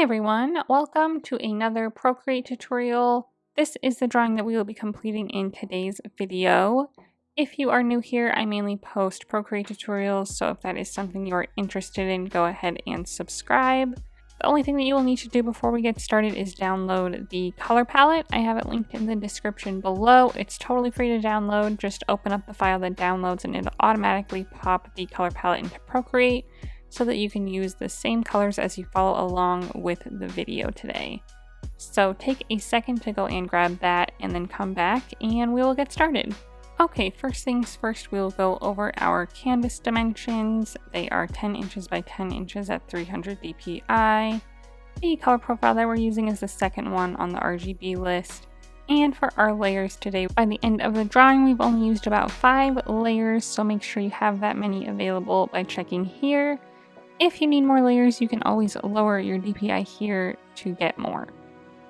everyone, welcome to another Procreate tutorial. This is the drawing that we will be completing in today's video. If you are new here, I mainly post Procreate tutorials, so if that is something you are interested in, go ahead and subscribe. The only thing that you will need to do before we get started is download the color palette. I have it linked in the description below. It's totally free to download. Just open up the file that downloads and it'll automatically pop the color palette into Procreate, so that you can use the same colors as you follow along with the video today. So take a second to go and grab that and then come back and we will get started. Okay, first things first, we'll go over our canvas dimensions. They are 10 inches by 10 inches at 300 dpi. The color profile that we're using is the second one on the RGB list. And for our layers today, by the end of the drawing, we've only used about 5 layers, so make sure you have that many available by checking here. If you need more layers, you can always lower your DPI here to get more.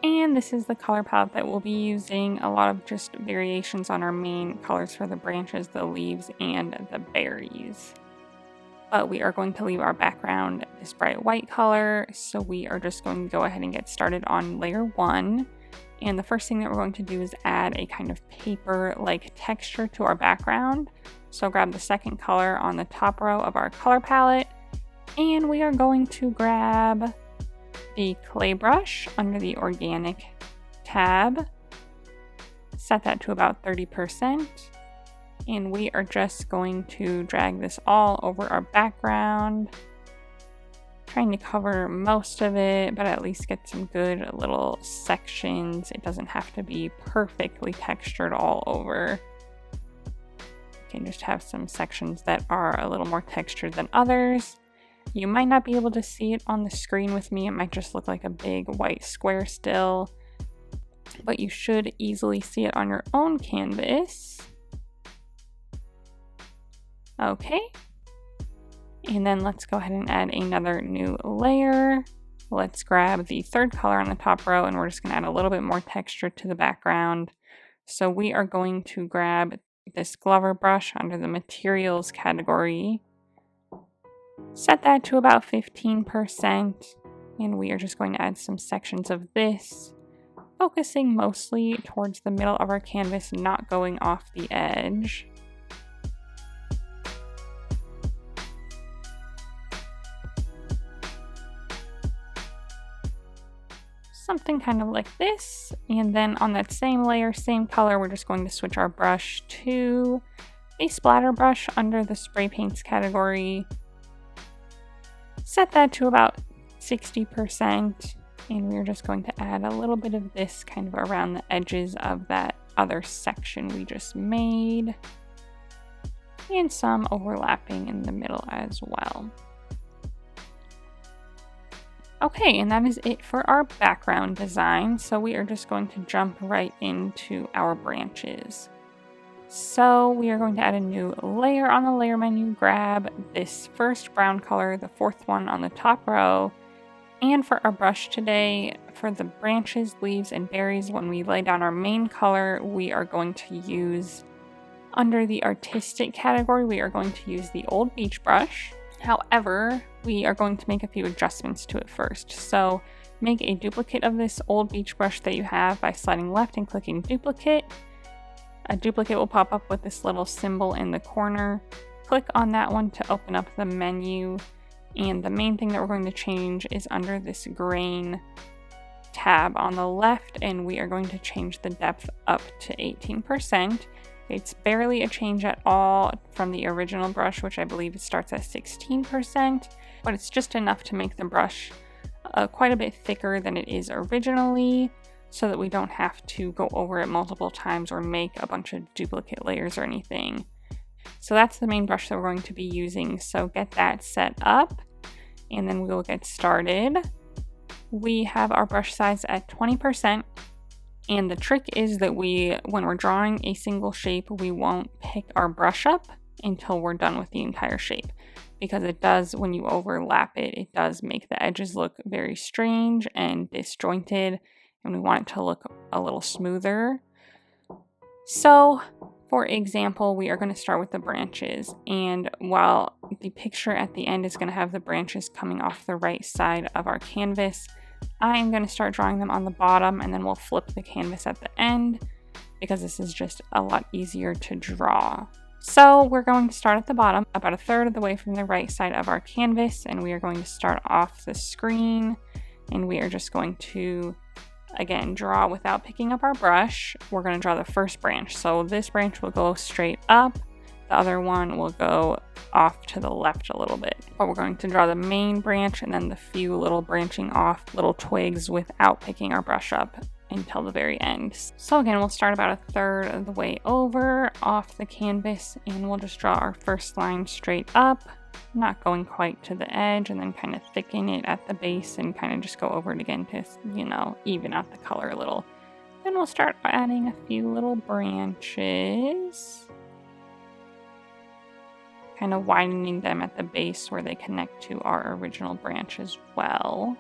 And this is the color palette that we'll be using, a lot of just variations on our main colors for the branches, the leaves, and the berries. But we are going to leave our background this bright white color, so we are just going to go ahead and get started on layer 1. And the first thing that we're going to do is add a kind of paper-like texture to our background. So grab the second color on the top row of our color palette, and we are going to grab the clay brush under the organic tab, set that to about 30%, and we are just going to drag this all over our background, trying to cover most of it, but at least get some good little sections. It doesn't have to be perfectly textured all over. You can just have some sections that are a little more textured than others. You might not be able to see it on the screen with me. It might just look like a big white square still, but you should easily see it on your own canvas. Okay. And then let's go ahead and add another new layer. Let's grab the third color on the top row, and we're just gonna add a little bit more texture to the background. So we are going to grab this Glover brush under the materials category, set that to about 15%, and we are just going to add some sections of this, focusing mostly towards the middle of our canvas, not going off the edge. Something kind of like this, and then on that same layer, same color, we're just going to switch our brush to a splatter brush under the spray paints category. Set that to about 60%, and we're just going to add a little bit of this kind of around the edges of that other section we just made, and some overlapping in the middle as well. Okay, and that is it for our background design, so we are just going to jump right into our branches. So we are going to add a new layer on the layer menu, grab this first brown color, the fourth one on the top row, and for our brush today, for the branches, leaves, and berries, when we lay down our main color, we are going to use, under the artistic category, we are going to use the old beach brush. However, we are going to make a few adjustments to it first. So make a duplicate of this old beach brush that you have by sliding left and clicking duplicate. A duplicate will pop up with this little symbol in the corner. Click on that one to open up the menu. And the main thing that we're going to change is under this grain tab on the left, and we are going to change the depth up to 18%. It's barely a change at all from the original brush, which I believe it starts at 16%, but it's just enough to make the brush quite a bit thicker than it is originally, so that we don't have to go over it multiple times or make a bunch of duplicate layers or anything. So that's the main brush that we're going to be using, so get that set up, and then we will get started. We have our brush size at 20%. And the trick is that when we're drawing a single shape, we won't pick our brush up until we're done with the entire shape. Because it does, when you overlap it, it does make the edges look very strange and disjointed, and we want it to look a little smoother. So, for example, we are going to start with the branches, and while the picture at the end is going to have the branches coming off the right side of our canvas, I am going to start drawing them on the bottom, and then we'll flip the canvas at the end because this is just a lot easier to draw. So we're going to start at the bottom, about a third of the way from the right side of our canvas, and we are going to start off the screen, and we are just going to, again, draw without picking up our brush. We're going to draw the first branch. So this branch will go straight up. The other one will go off to the left a little bit. But we're going to draw the main branch and then the few little branching off little twigs without picking our brush up until the very end. So again, we'll start about a third of the way over off the canvas, and we'll just draw our first line straight up, not going quite to the edge, and then kind of thicken it at the base and kind of just go over it again to, you know, even out the color a little. Then we'll start adding a few little branches, kind of widening them at the base where they connect to our original branch as well.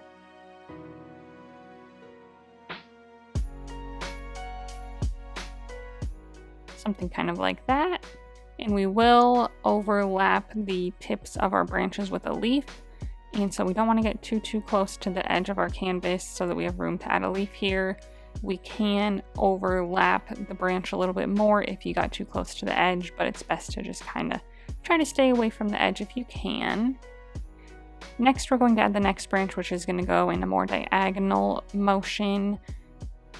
Something kind of like that. And we will overlap the tips of our branches with a leaf. And so we don't want to get too close to the edge of our canvas so that we have room to add a leaf here. We can overlap the branch a little bit more if you got too close to the edge, but it's best to just kind of try to stay away from the edge if you can. Next, we're going to add the next branch, which is going to go in a more diagonal motion,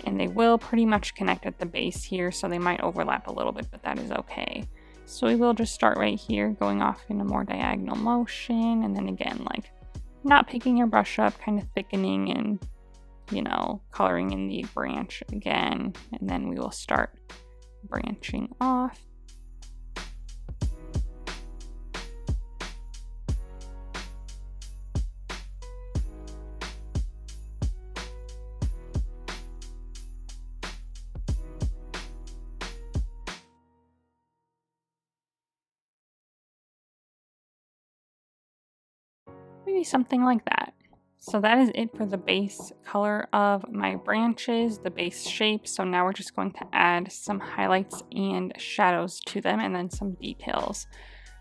and they will pretty much connect at the base here, so they might overlap a little bit, but that is okay. So we will just start right here, going off in a more diagonal motion, and then again, like, not picking your brush up, kind of thickening and, you know, coloring in the branch again, and then we will start branching off. Maybe something like that. So that is it for the base color of my branches, the base shape. So now we're just going to add some highlights and shadows to them, and then some details.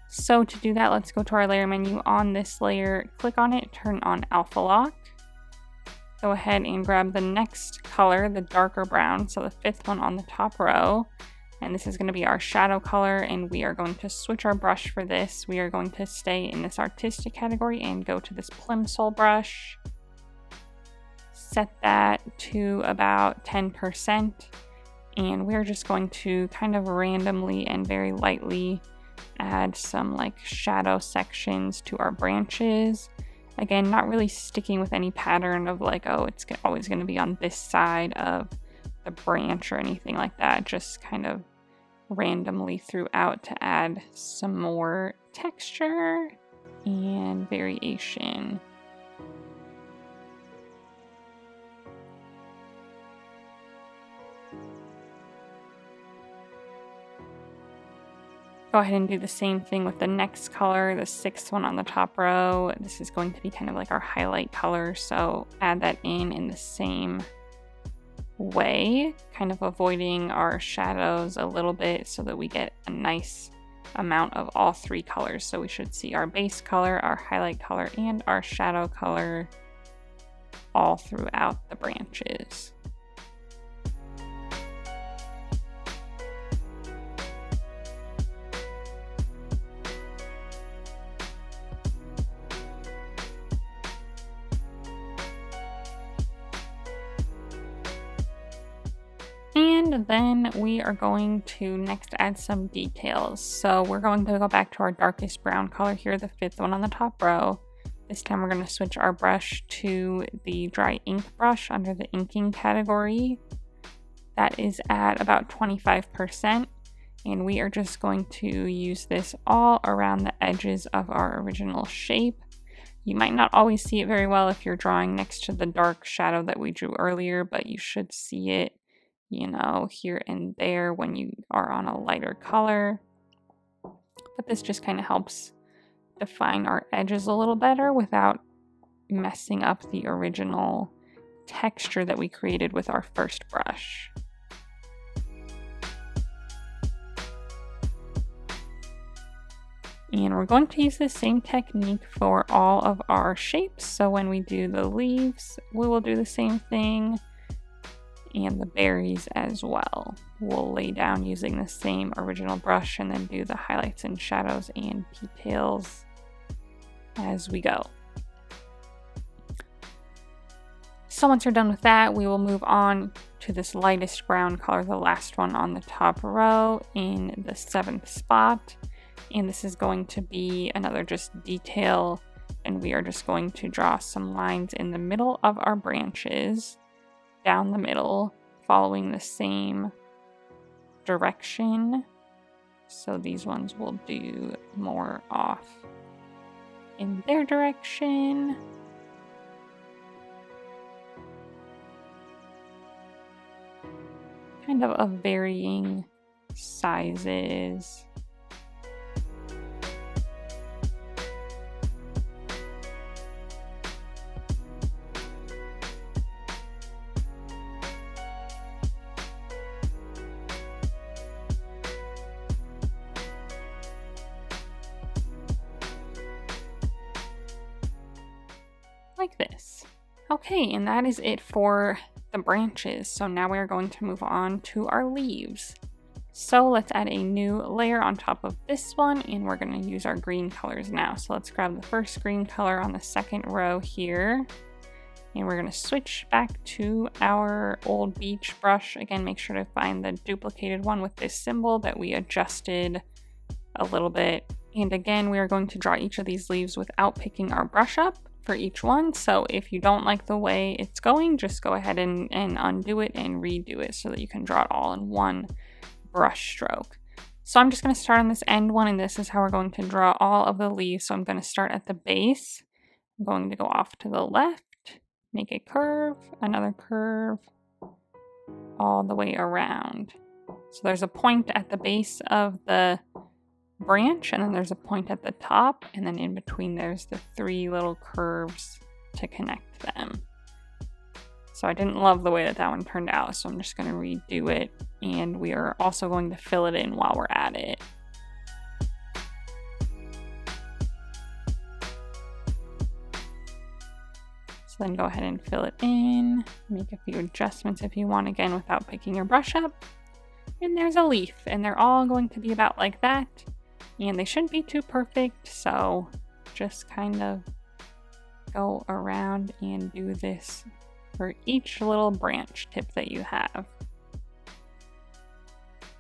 So to do that, let's go to our layer menu on this layer, click on it, turn on alpha lock. Go ahead and grab the next color, the darker brown, so the fifth one on the top row. And this is going to be our shadow color, and we are going to switch our brush for this. We are going to stay in this artistic category and go to this Plimsoll brush. Set that to about 10%, and we're just going to kind of randomly and very lightly add some like shadow sections to our branches. Again, not really sticking with any pattern of like, oh, it's always going to be on this side of the branch or anything like that. Just kind of randomly throughout to add some more texture and variation. Go ahead and do the same thing with the next color, the sixth one on the top row. This is going to be kind of like our highlight color, so add that in the same way, kind of avoiding our shadows a little bit so that we get a nice amount of all three colors. So we should see our base color, our highlight color, and our shadow color all throughout the branches. And then we are going to next add some details. So we're going to go back to our darkest brown color here, the fifth one on the top row. This time we're going to switch our brush to the dry ink brush under the inking category. That is at about 25%. And we are just going to use this all around the edges of our original shape. You might not always see it very well if you're drawing next to the dark shadow that we drew earlier, but you should see it, you know, here and there when you are on a lighter color. But this just kind of helps define our edges a little better without messing up the original texture that we created with our first brush. And we're going to use the same technique for all of our shapes. So when we do the leaves, we will do the same thing, and the berries as well. We'll lay down using the same original brush and then do the highlights and shadows and details as we go. So once you're done with that, we will move on to this lightest brown color, the last one on the top row in the 7th spot. And this is going to be another just detail, and we are just going to draw some lines in the middle of our branches, down the middle, following the same direction. So these ones will do more off in their direction. Kind of varying sizes. Like this. Okay, and that is it for the branches. So now we are going to move on to our leaves. So let's add a new layer on top of this one, and we're going to use our green colors now. So let's grab the first green color on the 2nd row here, and we're going to switch back to our old beach brush. Again, make sure to find the duplicated one with this symbol that we adjusted a little bit. And again, we are going to draw each of these leaves without picking our brush up for each one. So if you don't like the way it's going, just go ahead and undo it and redo it so that you can draw it all in one brush stroke. So I'm just going to start on this end one, and this is how we're going to draw all of the leaves. So I'm going to start at the base. I'm going to go off to the left, make a curve, another curve, all the way around. So there's a point at the base of the branch, and then there's a point at the top, and then in between there's the 3 little curves to connect them. So I didn't love the way that one turned out, so I'm just going to redo it, and we are also going to fill it in while we're at it. So then go ahead and fill it in, make a few adjustments if you want, again without picking your brush up. And there's a leaf, and they're all going to be about like that. And they shouldn't be too perfect, so just kind of go around and do this for each little branch tip that you have.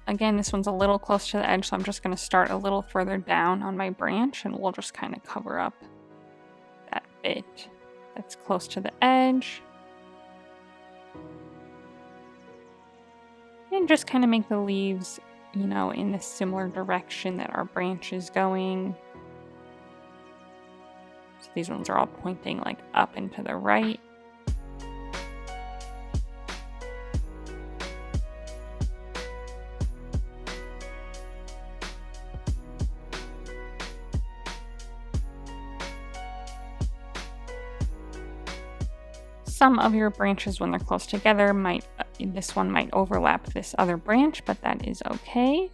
Again, this one's a little close to the edge, so I'm just going to start a little further down on my branch, and we'll just kind of cover up that bit that's close to the edge. And just kind of make the leaves, you know, in the similar direction that our branch is going. So these ones are all pointing like up and to the right. Some of your branches, when they're close together, this one might overlap this other branch, but that is okay.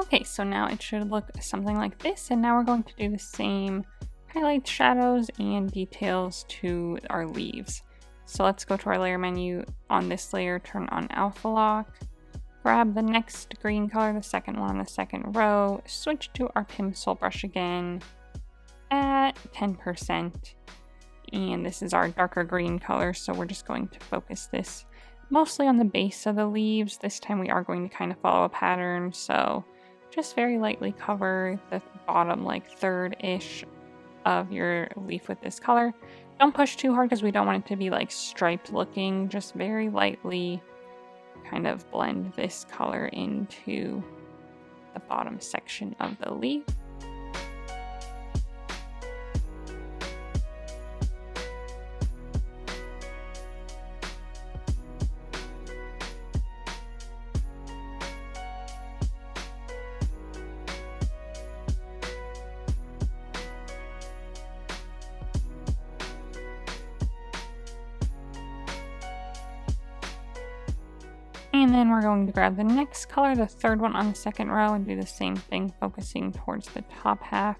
Okay, so now it should look something like this, and now we're going to do the same highlights, shadows, and details to our leaves. So let's go to our layer menu. On this layer, turn on alpha lock, grab the next green color, the second one on the second row, switch to our pencil brush again at 10%, and this is our darker green color, so we're just going to focus this mostly on the base of the leaves. This time we are going to kind of follow a pattern, so just very lightly cover the bottom like third-ish of your leaf with this color. Don't push too hard because we don't want it to be like striped looking. Just very lightly kind of blend this color into the bottom section of the leaf. And then we're going to grab the next color, the third one on the second row, and do the same thing, focusing towards the top half.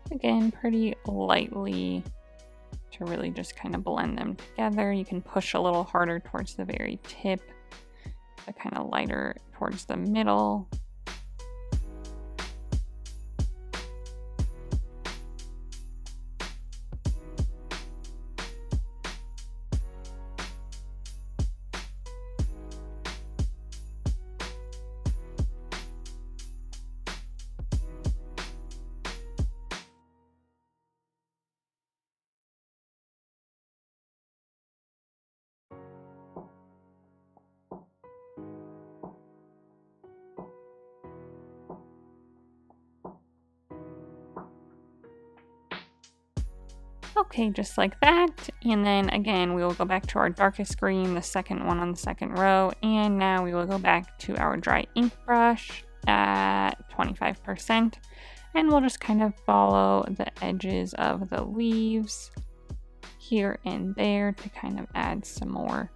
Again, pretty lightly to really just kind of blend them together. You can push a little harder towards the very tip, but kind of lighter towards the middle. Okay, just like that. And then again, we will go back to our darkest green, the second one on the second row. And now we will go back to our dry ink brush at 25%. And we'll just kind of follow the edges of the leaves here and there to kind of add some more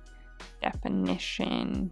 definition.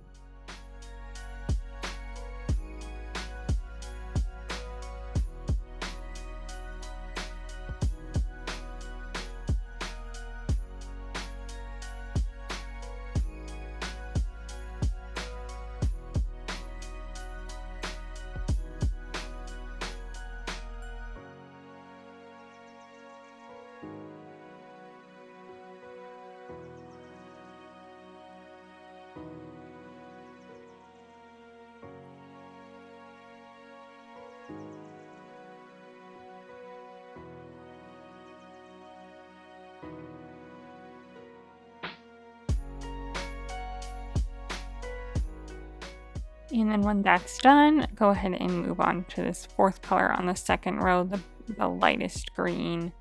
And then when that's done, go ahead and move on to this fourth color on the second row, the lightest green.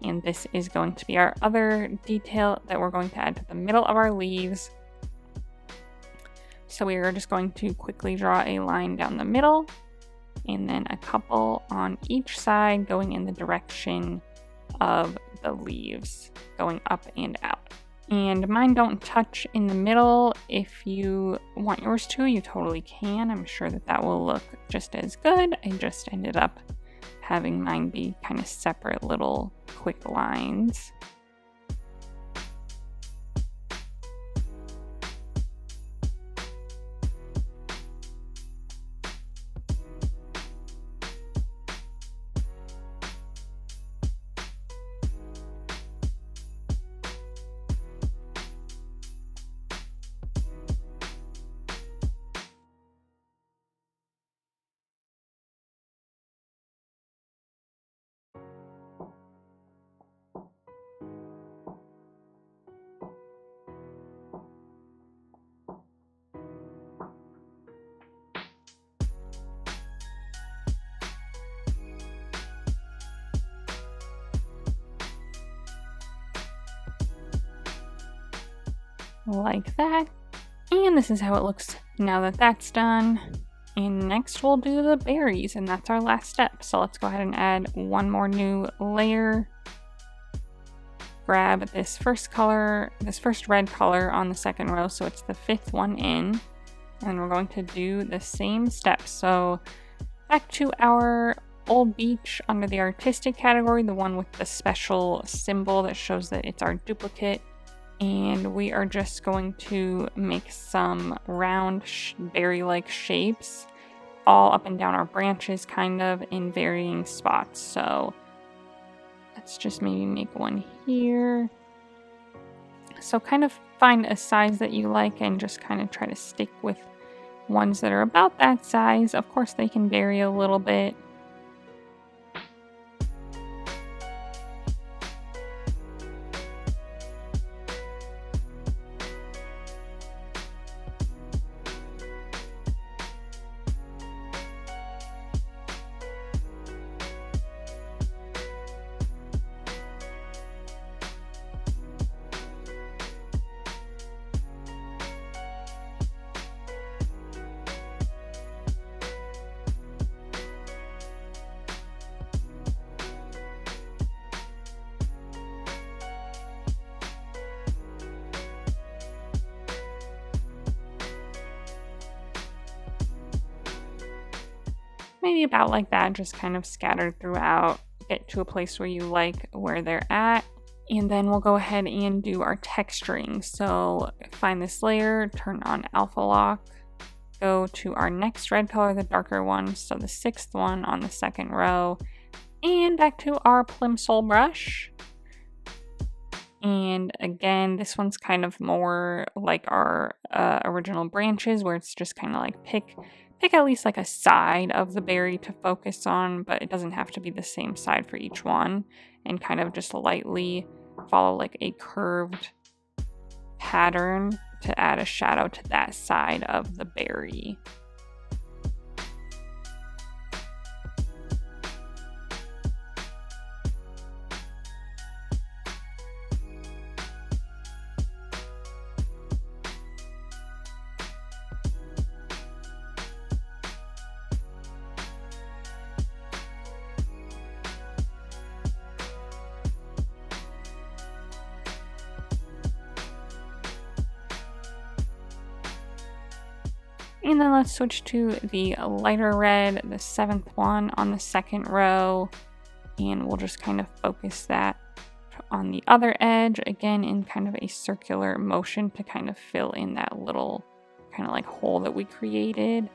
And this is going to be our other detail that we're going to add to the middle of our leaves. So we are just going to quickly draw a line down the middle and then a couple on each side going in the direction of the leaves, going up and out. And mine don't touch in the middle. If you want yours to, you totally can. I'm sure that that will look just as good. I just ended up having mine be kind of separate little quick lines. Like that. And this is how it looks now that that's done. And next we'll do the berries, and that's our last step. So let's go ahead and add one more new layer. Grab this first color, this first red color on the second row, so it's the fifth one in. And we're going to do the same steps. So back to our old beach under the artistic category, the one with the special symbol that shows that it's our duplicate. And we are just going to make some round berry-like shapes all up and down our branches, kind of in varying spots. So let's just maybe make one here. So kind of find a size that you like and just kind of try to stick with ones that are about that size. Of course, they can vary a little bit. Maybe about like that, just kind of scattered throughout. Get to a place where you like where they're at. And then we'll go ahead and do our texturing. So find this layer, turn on alpha lock, go to our next red color, the darker one, so the 6th one on the 2nd row, and back to our Plimsoll brush. And again, this one's kind of more like our original branches, where it's just kind of like pick at least like a side of the berry to focus on, but it doesn't have to be the same side for each one, and kind of just lightly follow like a curved pattern to add a shadow to that side of the berry. And then let's switch to the lighter red, the 7th one on the 2nd row, and we'll just kind of focus that on the other edge, again in kind of a circular motion to kind of fill in that little kind of like hole that we created.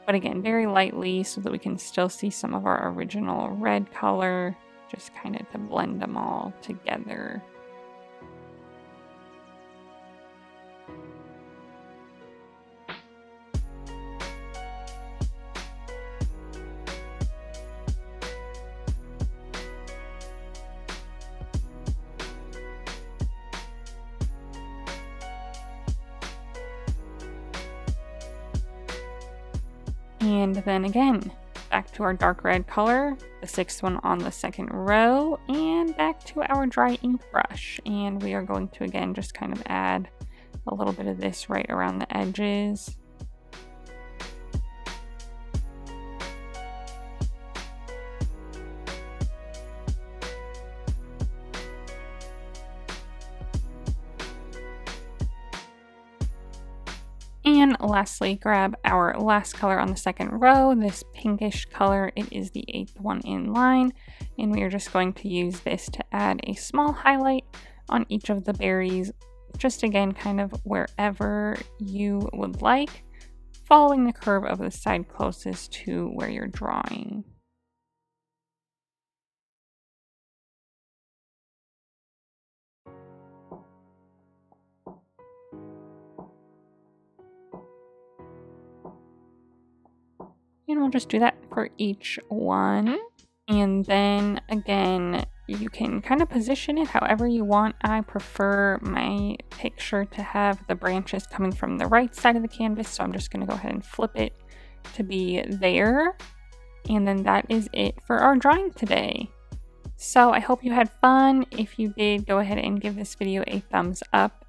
But again, very lightly so that we can still see some of our original red color, just kind of to blend them all together. And then again, back to our dark red color, the 6th one on the 2nd row, and back to our dry ink brush. And we are going to again just kind of add a little bit of this right around the edges. And lastly, grab our last color on the 2nd row, this pinkish color. It is the 8th one in line, and we are just going to use this to add a small highlight on each of the berries, just again kind of wherever you would like, following the curve of the side closest to where you're drawing. And we'll just do that for each one. And then again, you can kind of position it however you want. I prefer my picture to have the branches coming from the right side of the canvas, so I'm just going to go ahead and flip it to be there. And then that is it for our drawing today. So I hope you had fun. If you did, go ahead and give this video a thumbs up.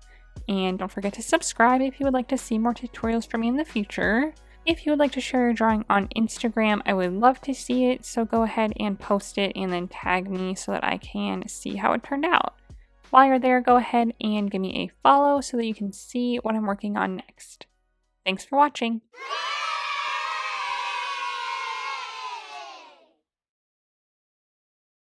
And don't forget to subscribe if you would like to see more tutorials from me in the future. If you would like to share your drawing on Instagram, I would love to see it, so go ahead and post it and then tag me so that I can see how it turned out. While you're there, go ahead and give me a follow so that you can see what I'm working on next. Thanks for watching!